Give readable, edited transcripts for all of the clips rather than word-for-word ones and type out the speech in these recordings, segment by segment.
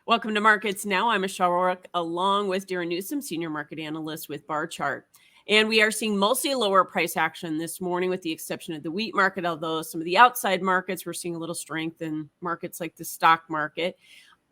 Welcome to Markets Now. I'm Michelle Rourke, along with Darin Newsom, Senior Market Analyst with Barchart. And we are seeing mostly lower price action this morning, with the exception of the wheat market, although some of the outside markets, we're seeing a little strength in markets like the stock market.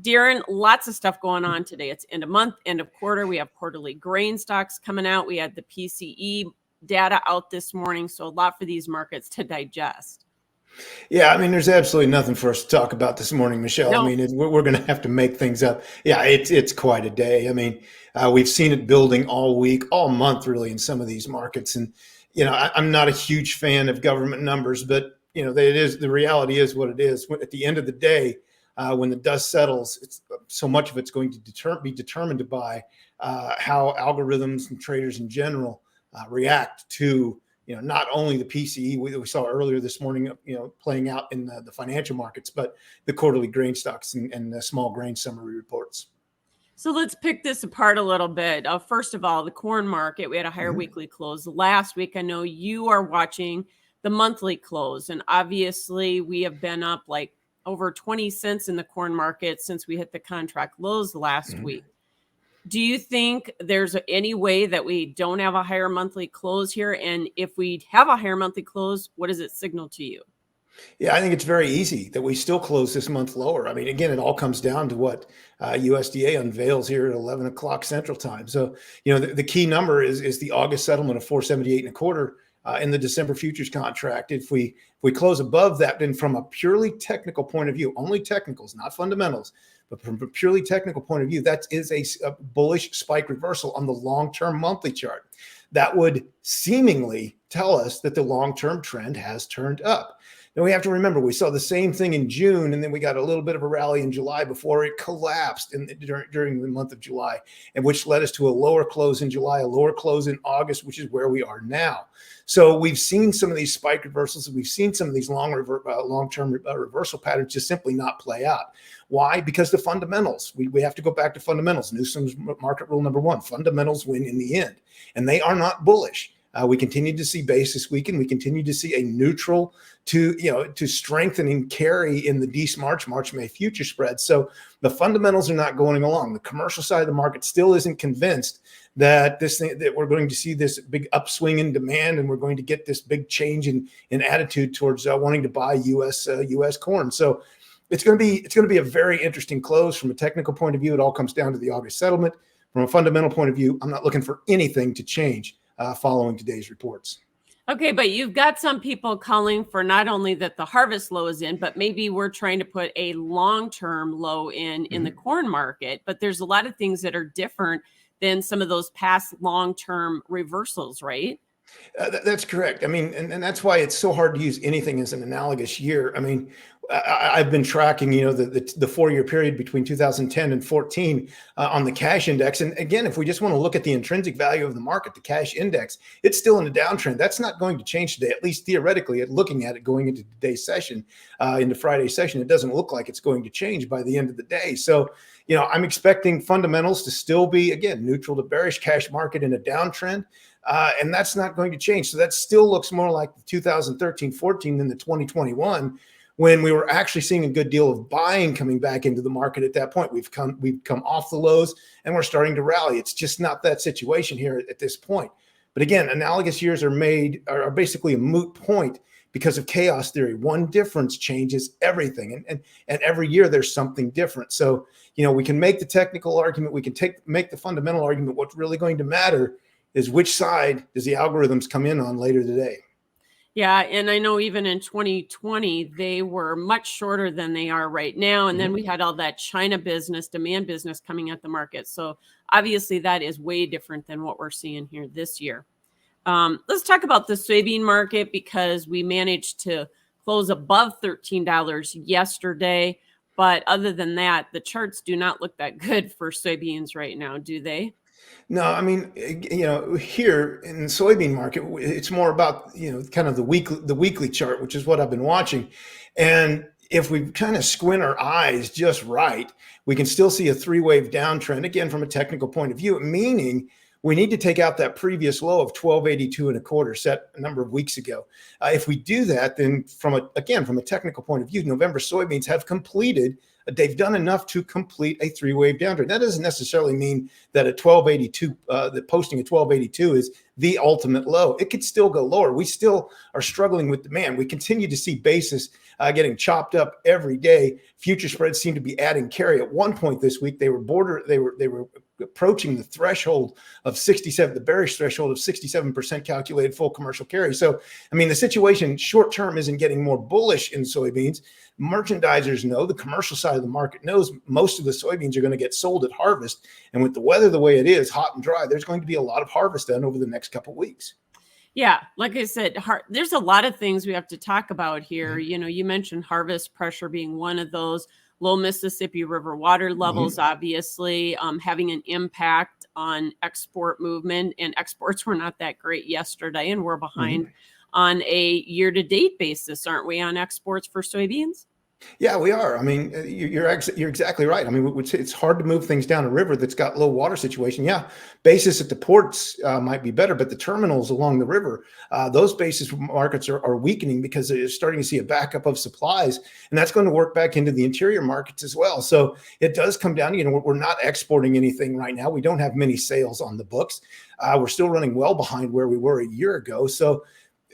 Darin, lots of stuff going on today. It's end of month, end of quarter. We have quarterly grain stocks coming out. We had the PCE data out this morning, so a lot for these markets to digest. Yeah, I mean, there's absolutely nothing for us to talk about this morning, Michelle. No. I mean, we're going to have to make things up. Yeah, it's quite a day. I mean, we've seen it building all week, all month, really, in some of these markets. And I'm not a huge fan of government numbers, but the reality is what it is. At the end of the day, when the dust settles, so much of it's going to be determined by how algorithms and traders in general react to not only the PCE we saw earlier this morning, playing out in the financial markets, but the quarterly grain stocks and the small grain summary reports. So let's pick this apart a little bit. First of all, the corn market, we had a higher weekly close last week. I know you are watching the monthly close, and obviously we have been up like over 20 cents in the corn market since we hit the contract lows last week. Do you think there's any way that we don't have a higher monthly close here? And if we have a higher monthly close, what does it signal to you? Yeah, I think it's very easy that we still close this month lower. I mean, again, it all comes down to what USDA unveils here at 11 o'clock Central Time. So, the key number is the August settlement of 478.25 in the December futures contract. If we close above that, then from a purely technical point of view, only technicals, not fundamentals, but from a purely technical point of view, that is a bullish spike reversal on the long-term monthly chart. That would seemingly tell us that the long-term trend has turned up. Now, we have to remember, we saw the same thing in June, and then we got a little bit of a rally in July before it collapsed during the month of July, and which led us to a lower close in July, a lower close in August, which is where we are now. So we've seen some of these spike reversals. We've seen some of these long-term reversal patterns just simply not play out. Why? Because the fundamentals. We have to go back to fundamentals. Newsom's market rule number one: fundamentals win in the end, and they are not bullish. We continue to see basis weaken. We continue to see a neutral to strengthening carry in the DC March-May future spread. So the fundamentals are not going along. The commercial side of the market still isn't convinced that that we're going to see this big upswing in demand, and we're going to get this big change in attitude towards wanting to buy U.S. corn. So it's going to be a very interesting close from a technical point of view. It all comes down to the August settlement. From a fundamental point of view, I'm not looking for anything to change following today's reports. Okay, but you've got some people calling for not only that the harvest low is in, but maybe we're trying to put a long-term low in the corn market. But there's a lot of things that are different than some of those past long-term reversals, right? That's correct. I mean, and that's why it's so hard to use anything as an analogous year. I mean, I've been tracking, the 4-year period between 2010 and 14 on the cash index. And again, if we just want to look at the intrinsic value of the market, the cash index, it's still in a downtrend. That's not going to change today, at least theoretically. At looking at it going into today's session, into Friday's session, it doesn't look like it's going to change by the end of the day. So, I'm expecting fundamentals to still be, again, neutral to bearish, cash market in a downtrend. And that's not going to change. So that still looks more like the 2013-14 than the 2021, when we were actually seeing a good deal of buying coming back into the market at that point. We've come off the lows and we're starting to rally. It's just not that situation here at this point. But again, analogous years are basically a moot point because of chaos theory. One difference changes everything. And every year there's something different. So, we can make the technical argument. We can make the fundamental argument. What's really going to matter is which side does the algorithms come in on later today. Yeah, and I know even in 2020, they were much shorter than they are right now. And then we had all that China business, demand business coming at the market. So obviously that is way different than what we're seeing here this year. Let's talk about the soybean market, because we managed to close above $13 yesterday. But other than that, the charts do not look that good for soybeans right now, do they? No, I mean, here in the soybean market, it's more about, kind of the weekly chart, which is what I've been watching. And if we kind of squint our eyes just right, we can still see a 3-wave downtrend, again, from a technical point of view, meaning we need to take out that previous low of 1282.25 set a number of weeks ago. If we do that, then from a technical point of view, November soybeans have completed they've done enough to complete a three-wave downturn. That doesn't necessarily mean that a 1282, that posting a 1282 is the ultimate low. It could still go lower. We still are struggling with demand. We continue to see basis getting chopped up every day. Future spreads seem to be adding carry. At one point this week, they were approaching the threshold of 67, the bearish threshold of 67% calculated full commercial carry. So, I mean, the situation short term isn't getting more bullish in soybeans. Merchandisers know, the commercial side of the market knows, most of the soybeans are going to get sold at harvest. And with the weather the way it is, hot and dry, there's going to be a lot of harvest done over the next couple of weeks. Yeah, like I said, there's a lot of things we have to talk about here. You know, you mentioned harvest pressure being one of those. Low Mississippi River water levels, obviously, having an impact on export movement. And exports were not that great yesterday, and we're behind on a year-to-date basis, aren't we, on exports for soybeans? Yeah, we are. I mean, you're exactly right. I mean, it's hard to move things down a river that's got low water situation. Yeah, basis at the ports might be better, but the terminals along the river, those basis markets are weakening because they're starting to see a backup of supplies, and that's going to work back into the interior markets as well. So it does come down. You know, we're not exporting anything right now. We don't have many sales on the books. We're still running well behind where we were a year ago. So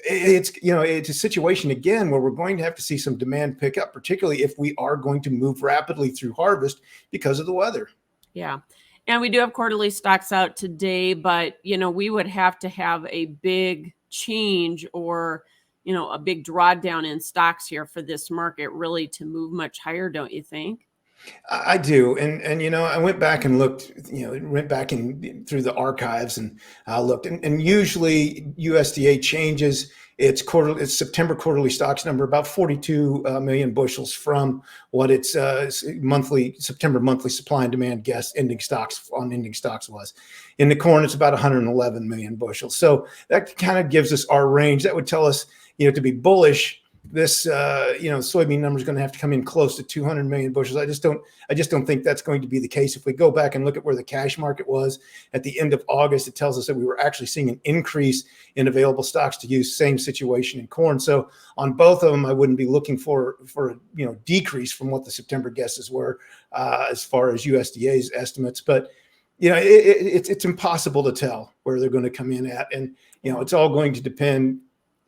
it's, you know, it's a situation again where we're going to have to see some demand pick up, particularly if we are going to move rapidly through harvest because of the weather. Yeah. And we do have quarterly stocks out today, but, you know, we would have to have a big change or, you know, a big drawdown in stocks here for this market really to move much higher, don't you think? I do, and you know, I went back and looked, you know, went back in through the archives and looked, and usually USDA changes its September quarterly stocks number about 42 million bushels from what its September monthly supply and demand guess ending stocks was. In the corn, it's about 111 million bushels. So that kind of gives us our range. That would tell us, you know, to be bullish, this you know, soybean number is going to have to come in close to 200 million bushels. I just don't think that's going to be the case. If we go back and look at where the cash market was at the end of August, it tells us that we were actually seeing an increase in available stocks to use. Same situation in corn. So on both of them, I wouldn't be looking for you know, decrease from what the September guesses were as far as USDA's estimates. But you know, it's impossible to tell where they're going to come in at, and you know, it's all going to depend.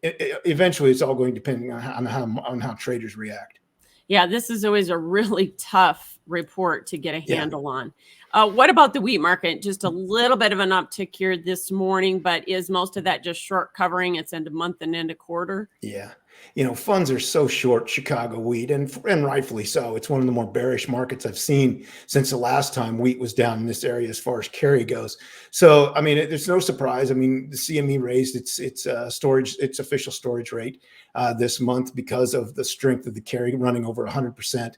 Eventually, it's all going to depend on how traders react. Yeah, this is always a really tough report to get a handle on. What about the wheat market? Just a little bit of an uptick here this morning, but is most of that just short covering its end of month and end of quarter? Yeah. You know, funds are so short Chicago wheat, and rightfully so. It's one of the more bearish markets I've seen since the last time wheat was down in this area as far as carry goes. So, I mean, there's no surprise. I mean, the CME raised its official storage rate this month because of the strength of the carry running over 100%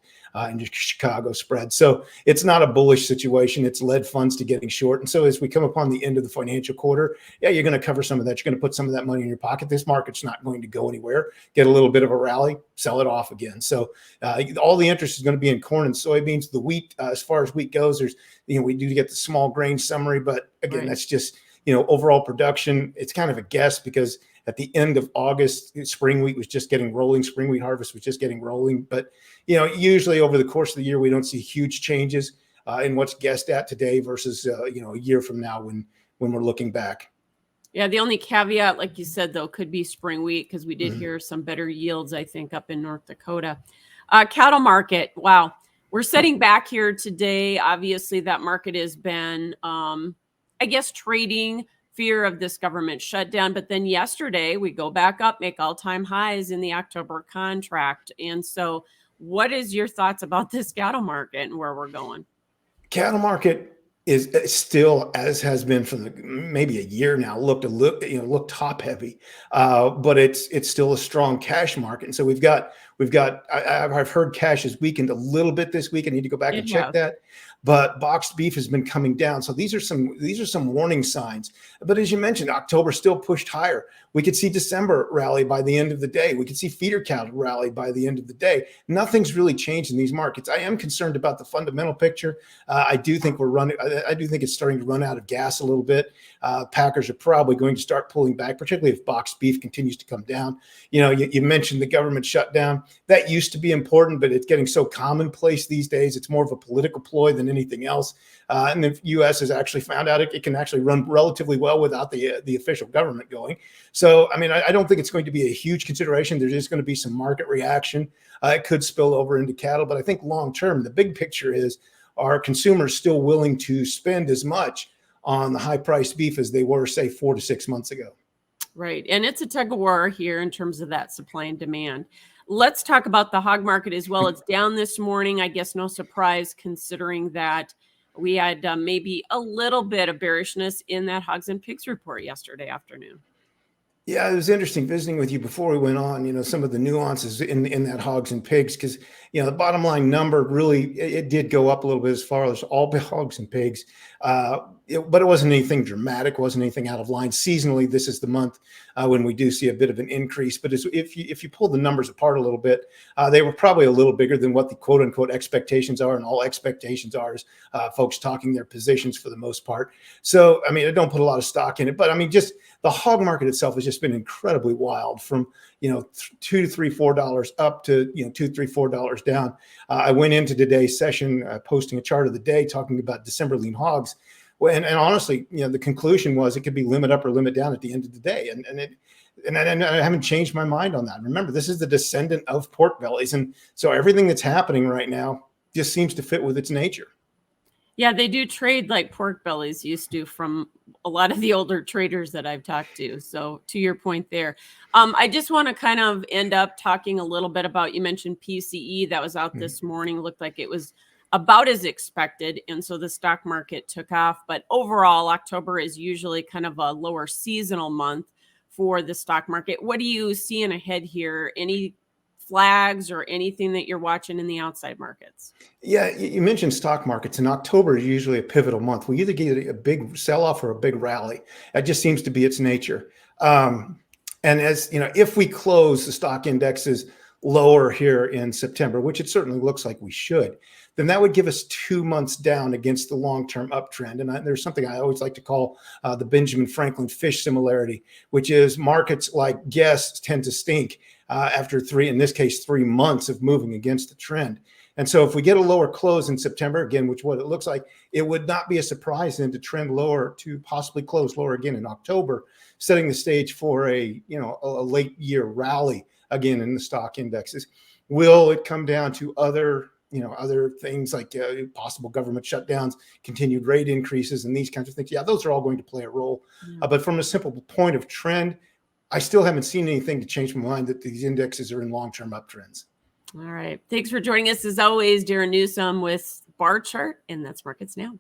in the Chicago spread. So it's not a bullish situation. It's led funds to getting short. And so as we come upon the end of the financial quarter, yeah, you're going to cover some of that. You're going to put some of that money in your pocket. This market's not going to go anywhere. Get a little bit of a rally, sell it off again. So all the interest is going to be in corn and soybeans. The wheat, as far as wheat goes, there's, you know, we do get the small grain summary, but again, that's just, you know, overall production. It's kind of a guess because at the end of August, spring wheat was just getting rolling. Spring wheat harvest was just getting rolling. But, you know, usually over the course of the year, we don't see huge changes in what's guessed at today versus, you know, a year from now when we're looking back. Yeah, the only caveat, like you said, though, could be spring wheat because we did hear some better yields, I think, up in North Dakota. Cattle market, wow. We're setting back here today. Obviously, that market has been, I guess, trading fear of this government shutdown. But then yesterday, we go back up, make all-time highs in the October contract. And so what is your thoughts about this cattle market and where we're going? Cattle market is still, as has been for maybe a year now, looked top heavy, but it's still a strong cash market. And so I've heard cash has weakened a little bit this week. I need to go back and check that. But boxed beef has been coming down. So these are some warning signs. But as you mentioned, October still pushed higher. We could see December rally by the end of the day. We could see feeder cattle rally by the end of the day. Nothing's really changed in these markets. I am concerned about the fundamental picture. I do think it's starting to run out of gas a little bit. Packers are probably going to start pulling back, particularly if boxed beef continues to come down. You know, you mentioned the government shutdown. That used to be important, but it's getting so commonplace these days. It's more of a political ploy than anything else. And the U.S. has actually found out it can actually run relatively well without the official government going. So, I mean, I don't think it's going to be a huge consideration. There's just going to be some market reaction. It could spill over into cattle, but I think long term, the big picture is, are consumers still willing to spend as much on the high priced beef as they were, say, 4 to 6 months ago? Right. And it's a tug of war here in terms of that supply and demand. Let's talk about the hog market as well. It's down this morning. I guess no surprise considering that we had maybe a little bit of bearishness in that hogs and pigs report yesterday afternoon. Yeah, it was interesting visiting with you before we went on, some of the nuances in that hogs and pigs, because, the bottom line number really, it did go up a little bit as far as all hogs and pigs, but it wasn't anything dramatic, wasn't anything out of line. Seasonally, this is the month when we do see a bit of an increase. But if you pull the numbers apart a little bit, they were probably a little bigger than what the quote unquote expectations are, and all expectations are is folks talking their positions for the most part. So, I mean, I don't put a lot of stock in it, but I mean, just the hog market itself has just been incredibly wild, from $2 to $3, $4 up to $2, $3, $4 down. I went into today's session posting a chart of the day talking about December lean hogs. Well, and honestly, the conclusion was it could be limit up or limit down at the end of the day, and I haven't changed my mind on that. Remember, this is the descendant of pork bellies, and so everything that's happening right now just seems to fit with its nature. Yeah, they do trade like pork bellies used to, from a lot of the older traders that I've talked to. So to your point there, I just want to kind of end up talking a little bit about, you mentioned PCE that was out this morning. Looked like it was about as expected. And so the stock market took off. But overall, October is usually kind of a lower seasonal month for the stock market. What do you see in ahead here? Any flags or anything that you're watching in the outside markets? Yeah, you mentioned stock markets, and October is usually a pivotal month. We either get a big sell-off or a big rally. That just seems to be its nature. And as if we close the stock indexes lower here in September, which it certainly looks like we should, then that would give us 2 months down against the long-term uptrend. And there's something I always like to call the Benjamin Franklin fish similarity, which is markets like guests tend to stink after 3 months of moving against the trend. And so if we get a lower close in September, again, which what it looks like, it would not be a surprise then to trend lower, to possibly close lower again in October, setting the stage for a late year rally again in the stock indexes. Will it come down to other things like possible government shutdowns, continued rate increases, and these kinds of things? Yeah, those are all going to play a role. But from a simple point of trend, I still haven't seen anything to change my mind that these indexes are in long-term uptrends. All right. Thanks for joining us as always, Darin Newsom with Barchart, and that's Markets Now.